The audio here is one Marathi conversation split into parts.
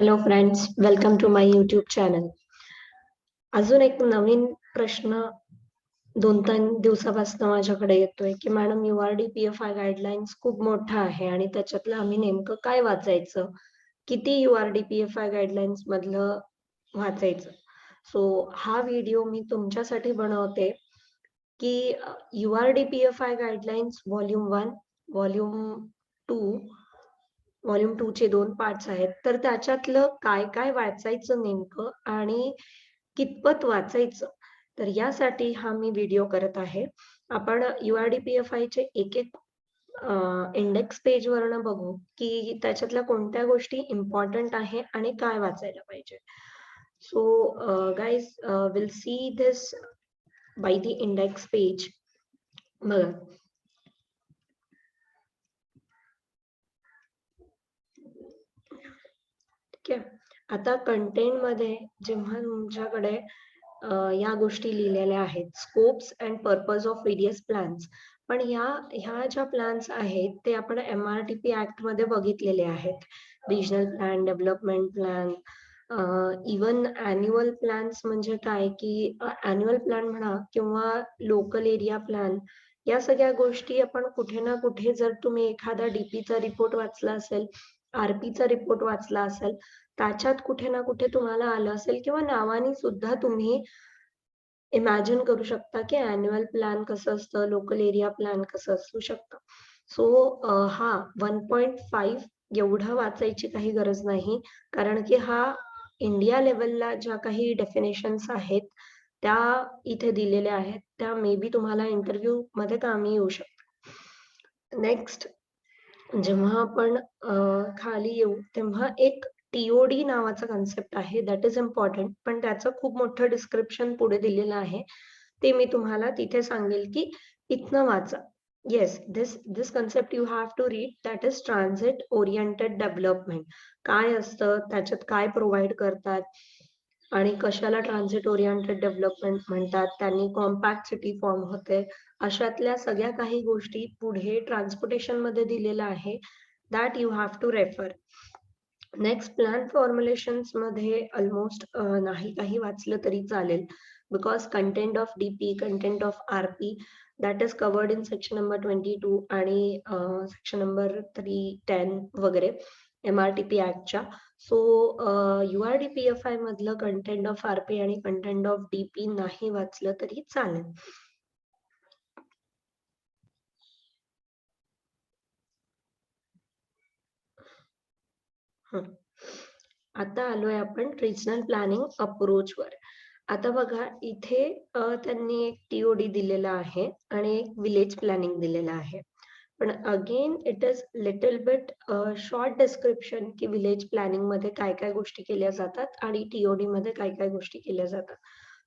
Hello friends, welcome to my YouTube channel. अजून एक नवीन प्रश्न 2-3 दिवसापासून माझ्याकडे येतोय की मॅडम URDPFI गाईडलाईन्स खूप मोठा आहे आणि त्याच्यातलं आम्ही नेमकं काय वाचायचं? किती URDPFI गाईडलाईन्स मधलं वाचायचं? सो हा व्हिडिओ मी तुमच्यासाठी बनवते की URDPFI guidelines volume 1, volume 2 volume 2 चे 2 पार्ट्स आहेत. तर त्याच्यातलं काय काय वाचायचं नेमकं आणि कितपत वाचायचं? तर यासाठी हा मी व्हिडिओ करत आहे. आपण URDPFI चे एक-एक इंडेक्स पेज वरनं बघू की त्याच्यातल्या कोणत्या गोष्टी इम्पॉर्टंट आहे आणि काय वाचायला पाहिजे. So guys will see this by the index page. बघा. ठीक आहे. आता कंटेंट मध्ये जेव्हा तुमच्याकडे या गोष्टी लिहिलेल्या आहेत, scopes and purpose of various plans. पण ह्या ज्या प्लॅन्स आहेत ते आपण MRTP ऍक्ट मध्ये बघितलेले आहेत. Regional plan, development plan, even annual plans म्हणजे काय की अॅन्युअल प्लॅन म्हणा किंवा लोकल एरिया प्लॅन, या सगळ्या गोष्टी आपण कुठे ना कुठे, जर तुम्ही एखादा DP चा रिपोर्ट वाचला असेल, RP चा रिपोर्ट वाचला असेल, त्याच्यात कुठे ना कुठे तुम्हाला आलं असेल किंवा नावानी सुद्धा तुम्ही इमॅजिन करू शकता की अॅन्युअल प्लॅन कसं असतं, लोकल एरिया प्लॅन कसं असू शकतं. सो हा 1.5 एवढं वाचायची काही गरज नाही, कारण की हा इंडिया लेवलला ज्या काही डेफिनेशन्स आहेत त्या इथे दिलेल्या आहेत. त्या मे बी तुम्हाला इंटरव्ह्यू मध्ये कामी येऊ शकतात. नेक्स्ट, जेव्हा आपण खाली येऊ तेव्हा एक TOD नावाचा कन्सेप्ट आहे, दॅट इज इम्पॉर्टंट. पण त्याचं खूप मोठं डिस्क्रिप्शन पुढे दिलेलं आहे, ते मी तुम्हाला तिथे सांगेल की इथनं वाचा. Yes, this concept you have to read, that is transit oriented development. काय असतं त्याच्यात, काय प्रोव्हाइड करतात आणि कशाला ट्रान्झिट ओरिएंटेड डेव्हलपमेंट म्हणतात, त्यांनी कॉम्पॅक्ट सिटी फॉर्म होते, अशातल्या सगळ्या काही गोष्टी पुढे ट्रान्सपोर्टेशन मध्ये दिलेलं आहे. That you have to refer. Next, plan formulations मध्ये ऑलमोस्ट नाही काही वाचलं तरी चालेल, because content of DP, content of RP, that is covered in section number 22 आणि सेक्शन नंबर 310 वगैरे MRTP ऍक्टच्या. सो URDPFI मधलं कंटेंट ऑफ RP आणि कंटेंट ऑफ DP नाही वाचलं तरी चालेल. आता आलोय आपण रिजनल प्लॅनिंग अप्रोच वर. आता बघा, इथे त्यांनी एक TOD दिलेला आहे आणि एक विलेज प्लॅनिंग दिलेला आहे. पण again it is little bit short description की विलेज प्लॅनिंग मध्ये काय काय गोष्टी केल्या जातात आणि TOD मध्ये काय काय गोष्टी केल्या जातात.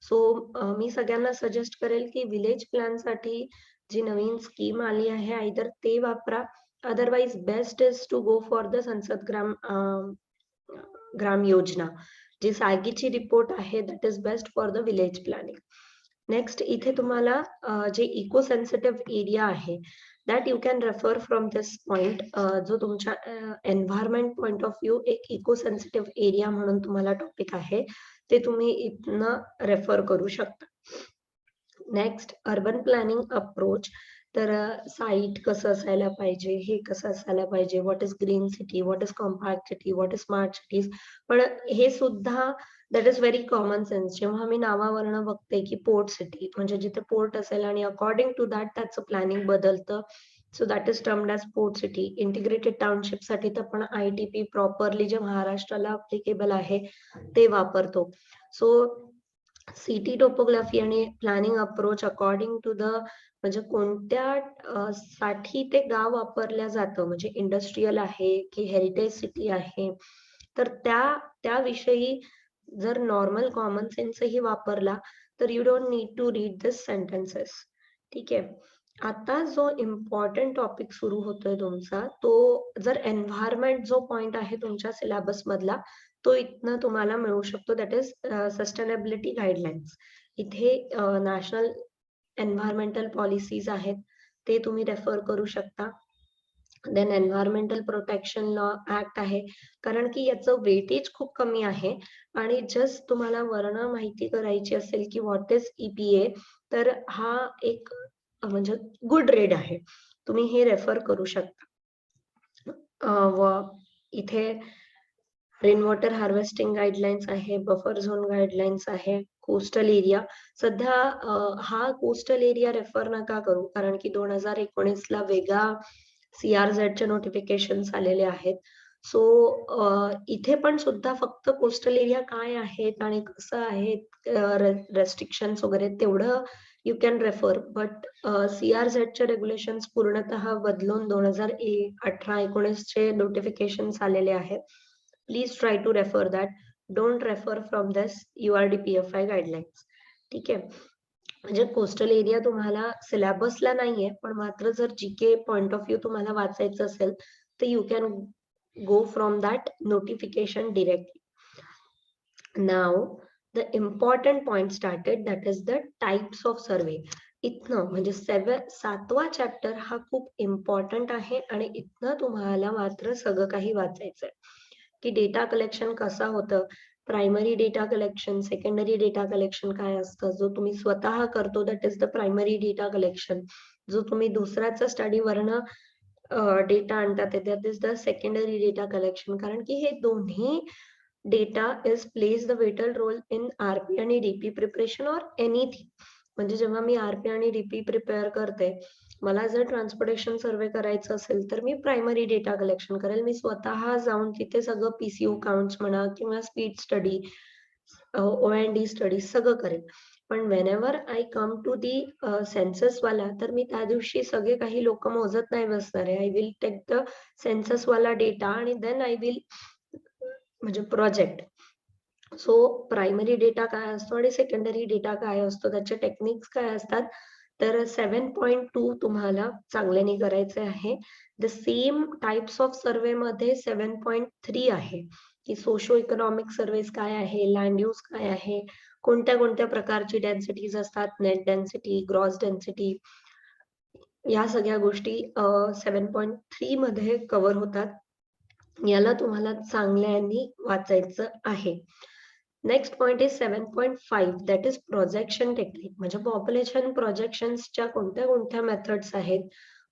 सो मी सगळ्यांना सजेस्ट करेल की विलेज प्लॅन साठी जी नवीन स्कीम आली आहे आयदर ते वापरा, otherwise best is to go for the Sansad Gram Yojana, जी सायगीची रिपोर्ट आहे, that is best for the village planning. Next, इथे तुम्हाला जे इको सेन्सिटिव्ह एरिया आहे that you can refer from this point. जो तुमच्या एन्व्हायरमेंट पॉइंट ऑफ व्ह्यू एक इको सेन्सिटिव्ह एरिया म्हणून तुम्हाला टॉपिक आहे, ते तुम्ही इथनं रेफर करू शकता. Next, urban planning approach. तर साईट कसं असायला पाहिजे, हे कसं असायला पाहिजे, what is green city, what is compact city, what is smart cities. पण हे सुद्धा that is very common sense. जेव्हा मी नावावरनं बघते की पोर्ट सिटी म्हणजे जिथे पोर्ट असेल आणि अकॉर्डिंग टू दॅट त्याचं प्लॅनिंग बदलतं, so that is termed as port city. Integrated township साठी तर आपण ITP प्रॉपरली जे महाराष्ट्राला अप्लिकेबल आहे ते वापरतो. सो सिटी टोपोग्राफी आणि planning approach according to the, म्हणजे कोणत्या साठी ते गाव वापरल्या जातं, म्हणजे इंडस्ट्रीयल आहे की हेरिटेज सिटी आहे, तर त्याविषयी जर नॉर्मल कॉमन सेन्सही वापरला तर you don't need to read this sentences. ठीक आहे. आता जो इम्पॉर्टंट टॉपिक सुरू होतोय तुमचा, तो जर एन्व्हायरमेंट जो पॉइंट आहे तुमच्या सिलेबस मधला, तो इथनं तुम्हाला मिळू शकतो, दॅट इज सस्टेनेबिलिटी गाईडलाईन्स. इथे नॅशनल एन्व्हायरमेंटल पॉलिसीज आहेत, ते तुम्ही रेफर करू शकता. Then environmental protection law act आहे, कारण की याचं वेटेज खूप कमी आहे आणि जस्ट तुम्हाला वर्ण माहिती करायची असेल की व्हॉट इज EPA, तर हा एक म्हणजे गुड रीड आहे, तुम्ही हे रेफर करू शकता. व इथे रेन वॉटर हार्वेस्टिंग गाईडलाईन्स आहे, बफर झोन गाईडलाईन्स आहे, कोस्टल एरिया. सध्या हा कोस्टल एरिया रेफर नका करू, कारण की 2019 ला वेगळा CRZ नोटिफिकेशन्स आलेले आहेत. सो इथे पण सुद्धा फक्त कोस्टल एरिया काय आहेत आणि कसं आहेत रेस्ट्रिक्शन्स वगैरे तेवढं you can refer, but CRZ regulations पूर्णतः बदलून 2018-19 चे नोटिफिकेशन्स आलेले आहेत. Please try to refer that. Don't refer from this URDPFI guidelines. ठीक आहे, म्हणजे कोस्टल एरिया तुम्हाला सिलेबसला नाहीये, पण मात्र जर GK पॉइंट ऑफ व्ह्यू तुम्हाला वाचायचं असेल तर you can go from that notification directly. Now the important point started, that is the types of सर्वे. इथनं म्हणजे 7वा चॅप्टर हा खूप इम्पॉर्टंट आहे आणि इथनं तुम्हाला मात्र सगळं काही वाचायचंय की डेटा कलेक्शन कसं होतं, primary data collection, secondary data collection काय असतं, जो तुम्ही स्वतः करतो that is the primary data collection, जो तुम्ही दुसऱ्याचा स्टडीवरनं डेटा आणतात that is the secondary data collection. कारण की हे दोन्ही data is plays the vital role in RP आणि DP प्रिपरेशन ऑर एनिथिंग. म्हणजे जेव्हा मी RP आणि DP प्रिपेअर करते, मला जर ट्रान्सपोर्टेशन सर्वे करायचं असेल तर मी प्रायमरी डेटा कलेक्शन करेल, मी स्वतः जाऊन तिथे सगळं PCU काउंट्स म्हणा किंवा स्पीड स्टडी, OND स्टडी सगळं करेल. पण whenever I come to the census वाला, तर मी त्या दिवशी सगळे काही लोक मोजत नाही बसणार आहे. I will take the census वाला डेटा आणि देन आय विल म्हणजे प्रोजेक्ट. सो प्रायमरी डेटा काय असतो आणि सेकंडरी डेटा काय असतो, त्याचे टेक्निक्स काय असतात, तर 7.2 तुम्हाला चांगल्याने करायचे आहे. द सेम टाइप्स ऑफ सर्वे मध्ये 7.3 आहे की सोशो इकॉनॉमिक सर्व्हिस काय आहे, लँड यूज काय आहे, कोणत्या कोणत्या प्रकारची डेन्सिटीज असतात, नेट डेन्सिटी, ग्रॉस डेन्सिटी, या सगळ्या गोष्टी 7.3 मध्ये कव्हर होतात. याला तुम्हाला चांगल्याने वाचायचं आहे. Next point is 7.5, that is projection technique. म्हणजे पॉप्युलेशन प्रोजेक्शन्सच्या कोणत्या कोणत्या मेथड्स आहेत,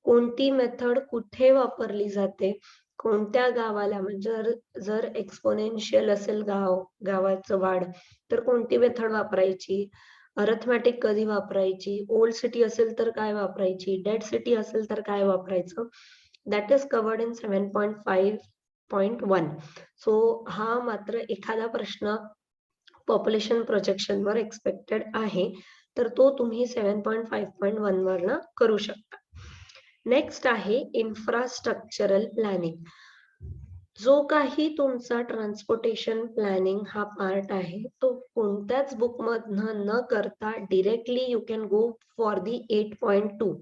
कोणती मेथड कुठे वापरली जाते, कोणत्या गावाला, म्हणजे जर एक्सपोनेन्शियल असेल गावाचं वाढ तर कोणती मेथड वापरायची, अरिथमॅटिक कधी वापरायची, ओल्ड सिटी असेल तर काय वापरायची, डेड सिटी असेल तर काय वापरायचं, that is covered in 7.5.1. So हा मात्र एखादा प्रश्न पॉप्युलेशन प्रोजेक्शन वर एक्सपेक्टेड आहे, तर तो तुम्ही 7.5.1 वरनं करू शकता. नेक्स्ट आहे इन्फ्रास्ट्रक्चरल प्लॅनिंग. जो काही तुमचा ट्रान्सपोर्टेशन प्लॅनिंग हा पार्ट आहे, तो कोणत्याच बुक मधनं न करता directly you can go for the 8.2,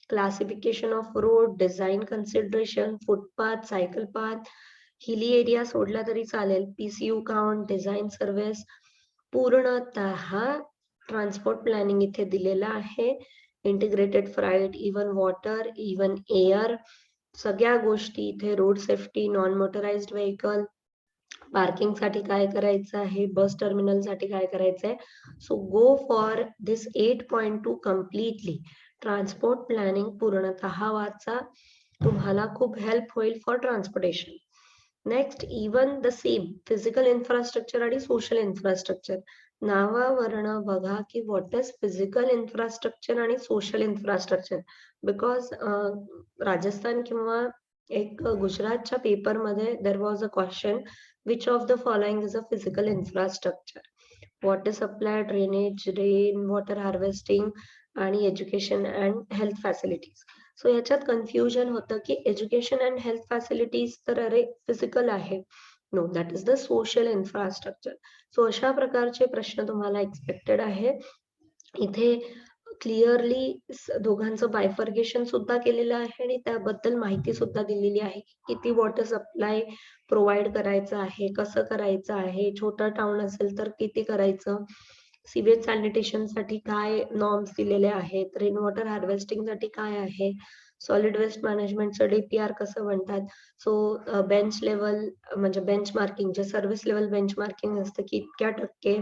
classification of road, design consideration, footpath, cycle path, hilly area सोडला तरी चालेल, PCU काउंट, डिझाईन सर्व्हिस, पूर्णतः ट्रान्सपोर्ट प्लॅनिंग इथे दिलेलं आहे. Integrated freight, even water, even air, सगळ्या गोष्टी इथे, road safety, non motorised vehicle, parking साठी काय करायचं आहे, बस टर्मिनल साठी काय करायचं आहे. So go for this 8.2 completely. Transport planning पूर्णतः वाचा, तुम्हाला खूप हेल्प होईल for transportation. Next, even the same physical infrastructure आणि सोशल इन्फ्रास्ट्रक्चर. नावावरनं बघा की व्हॉट इज फिजिकल इन्फ्रास्ट्रक्चर आणि सोशल इन्फ्रास्ट्रक्चर. बिकॉज राजस्थान किंवा एक गुजरातच्या पेपरमध्ये there was a question, which of the following is a physical infrastructure. Water supply, drainage, rain water harvesting आणि education and health facilities. So याच्यात कन्फ्युजन होतं की एज्युकेशन अँड हेल्थ फॅसिलिटीज तर अरे फिजिकल आहे, no, that is the social infrastructure. So अशा प्रकारचे प्रश्न तुम्हाला एक्सपेक्टेड आहे. इथे क्लिअरली दोघांचं बायफर्गेशन सुद्धा केलेलं आहे आणि त्याबद्दल माहिती सुद्धा दिलेली आहे की किती वॉटर सप्लाय प्रोव्हाइड करायचं आहे, कसं करायचं आहे, छोटं टाउन असेल तर किती करायचं, सिवेज सॅनिटेशन साठी काय नॉर्म्स दिलेले आहेत, रेन वॉटर हार्वेस्टिंग साठी काय आहे. सॉलिड वेस्ट मॅनेजमेंटचं DPR कसं म्हणतात. सो बेंच लेवल म्हणजे बेंचमार्किंग जे सर्व्हिस लेवल बेंचमार्किंग असतं की इतक्या टक्के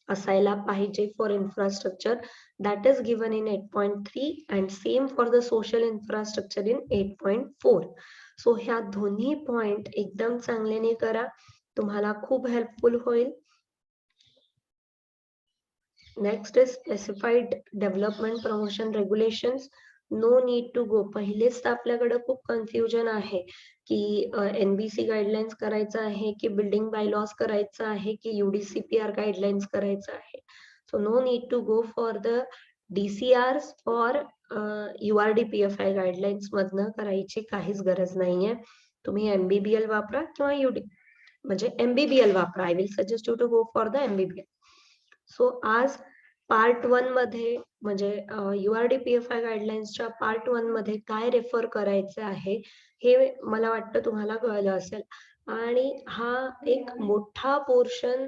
असायला पाहिजे for infrastructure, that is given in 8.3 and same for the social infrastructure in 8.4. So ह्या दोन्ही पॉइंट एकदम चांगल्याने करा, तुम्हाला खूप हेल्पफुल होईल. Next is specified development promotion regulations. No need to go. पहिलेच तर आपल्याकडे खूप कन्फ्युजन आहे की NBC गाईडलाईन्स करायचं आहे की बिल्डिंग बाय लॉस करायचं आहे की UDCPR गाईडलाईन्स करायचं आहे. So no need to go for the DCRs for URDPFI guidelines मधनं करायची काहीच गरज नाहीये. तुम्ही MBBL वापरा किंवा म्हणजे MBBL वापरा. I will suggest you to go for the MBBL. So आज पार्ट 1 मध्ये म्हणजे URDPFI गाईडलाईन्सच्या पार्ट 1 मध्ये काय रेफर करायचं आहे हे मला वाटतं तुम्हाला कळलं असेल. आणि हा एक मोठा पोर्शन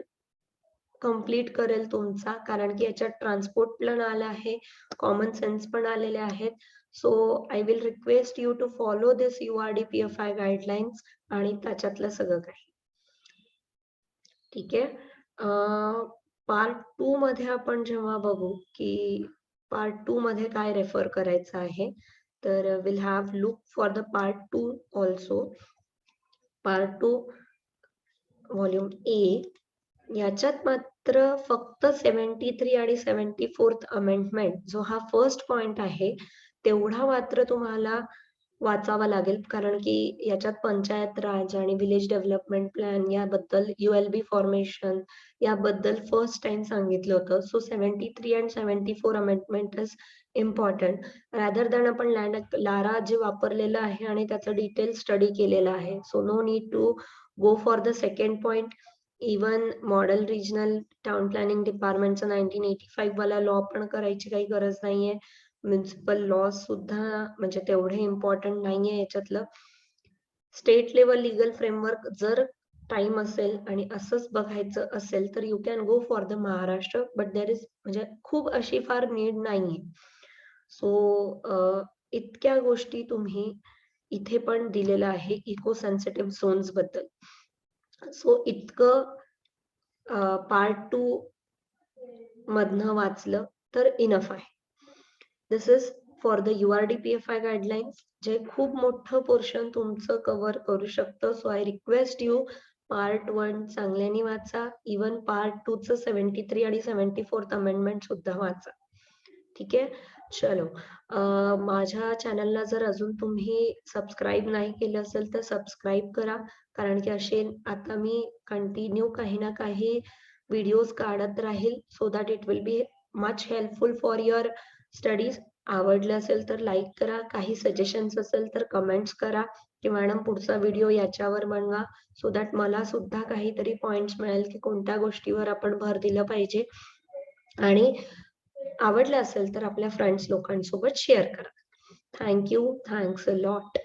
कंप्लीट करेल तुमचा, कारण की याच्यात ट्रान्सपोर्ट प्लॅन आला आहे, कॉमन सेन्स पण आलेले आहेत. So I will request you to follow this URDPFI guidelines आणि त्याच्यातलं सगळं काही. ठीक आहे. पार्ट 2 मध्ये आपण जेव्हा बघू की पार्ट 2 मध्ये काय रेफर करायचं आहे, तर will have look for the part 2 also. Part 2 volume A याच्यात मात्र फक्त 73 आणि 74th अमेंडमेंट जो हा फर्स्ट पॉइंट आहे तेवढा मात्र तुम्हाला वाचावा लागेल, कारण की याच्यात पंचायत राज आणि विलेज डेव्हलपमेंट प्लॅन याबद्दल ULB फॉर्मेशन याबद्दल फर्स्ट टाइम सांगितलं होतं. So 73 and 74 amendment is important rather than आपण लारा जे वापरलेलं आहे आणि त्याचं डिटेल स्टडी केलेलं आहे. So no need to go for the second point. Even model regional town planning डिपार्टमेंटचा 1985 वाला लॉ पण करायची काही गरज नाहीये. म्युन्सिपल लॉ सुद्धा म्हणजे तेवढे इम्पॉर्टंट नाहीये याच्यातलं. स्टेट लेवल लीगल फ्रेमवर्क जर टाइम असेल आणि असंच बघायचं असेल तर you can go for the Maharashtra, but there is म्हणजे खूप अशी फार नीड नाहीये. सो इतक्या गोष्टी तुम्ही इथे पण दिलेलं आहे इको सेन्सिटिव्ह झोन्स बद्दल. सो इतकं पार्ट 2 मधनं वाचलं तर इनफ आहे. This is for the URDPFI guidelines जे खूप मोठं पोर्शन तुमचं कव्हर करू शकतं. So I request you part 1 चांगल्याने वाचा. इवन पार्ट 2 चं 73 आणि 74th अमेंडमेंट सुद्धा वाचा. ठीक आहे. चलो, माझ्या चॅनलला जर अजून तुम्ही सबस्क्राईब नाही केलं असेल तर सबस्क्राईब करा, कारण की असे आता मी कंटिन्यू काही ना काही व्हिडिओज काढत राहील, so that it will be much helpful for your studies. आवडलं असेल तर लाईक करा, काही सजेशन्स असेल तर कमेंट्स करा की मॅडम पुढचा व्हिडिओ याच्यावर बनवा, सो दॅट मला सुद्धा काहीतरी पॉइंट्स मिळेल की कोणत्या गोष्टीवर आपण भर दिलं पाहिजे. आणि आवडलं असेल तर आपल्या फ्रेंड्स लोकांसोबत शेअर करा. थँक्यू. Thanks a lot.